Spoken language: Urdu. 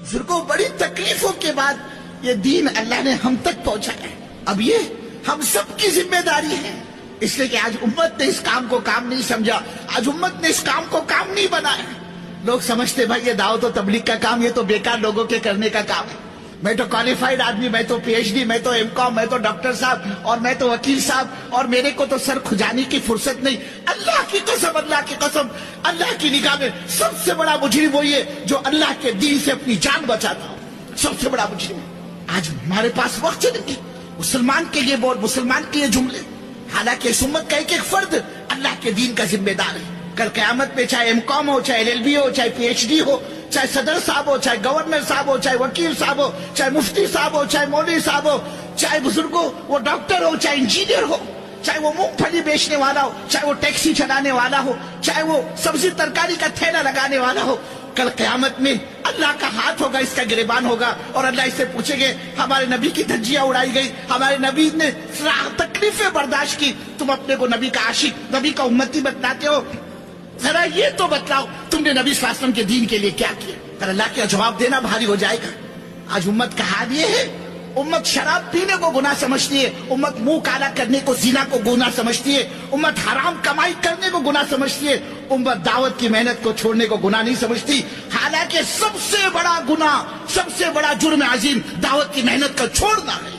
بزرگوں بڑی تکلیفوں کے بعد یہ دین اللہ نے ہم تک پہنچایا ہے. اب یہ ہم سب کی ذمہ داری ہے، اس لیے کہ آج امت نے اس کام کو کام نہیں سمجھا، آج امت نے اس کام کو کام نہیں بنایا. لوگ سمجھتے بھائی یہ دعوت و تبلیغ کا کام یہ تو بیکار لوگوں کے کرنے کا کام ہے. میں تو کوالیفائڈ آدمی، میں تو پی ایچ ڈی، میں تو ایم کام، میں تو ڈاکٹر صاحب اور میں تو وکیل صاحب اور میرے کو تو سر کھجانے کی فرصت نہیں. اللہ کی قسم، اللہ کی قسم، اللہ کی نگاہ میں سب سے بڑا مجرم وہی ہے جو اللہ کے دین سے اپنی جان بچاتا ہو. سب سے بڑا مجرم. آج ہمارے پاس وقت نہیں مسلمان کے لیے بول، مسلمان کے لیے جملے، حالانکہ اس امت کا ایک ایک فرد اللہ کے دین کا ذمہ دار ہے. کل قیامت میں چاہے ایم کام ہو، چاہے LLB ہو، چاہے پی ایچ ڈی ہو، چاہے صدر صاحب ہو، چاہے گورنر صاحب ہو، چاہے وکیل صاحب ہو، چاہے مفتی صاحب ہو، چاہے مولوی صاحب ہو، چاہے بزرگ ہو، وہ ڈاکٹر ہو، چاہے انجینئر ہو، چاہے وہ مونگ پھلی بیچنے والا ہو، چاہے وہ ٹیکسی چلانے والا ہو، چاہے وہ سبزی ترکاری کا تھیلا لگانے والا ہو، کل قیامت میں اللہ کا ہاتھ ہوگا، اس کا گریبان ہوگا اور اللہ اس سے پوچھیں گے ہمارے نبی کی دھجیاں اڑائی گئی، ہمارے نبی نے تکلیفیں برداشت کی، تم اپنے کو نبی کا عاشق، نبی کا امتی بتلاتے ہو، ذرا یہ تو بتلاؤ تم نے نبی صلی اللہ علیہ وسلم کے دین کے لیے کیا کیا. پر اللہ کا جواب دینا بھاری ہو جائے گا. آج امت کا حال یہ ہے، امت شراب پینے کو گناہ سمجھتی ہے، امت منہ کالا کرنے کو زنا کو گناہ سمجھتی ہے، امت حرام کمائی کرنے کو گناہ سمجھتی ہے، امت دعوت کی محنت کو چھوڑنے کو گناہ نہیں سمجھتی. حالانکہ سب سے بڑا گناہ، سب سے بڑا جرم عظیم دعوت کی محنت کو چھوڑنا ہے.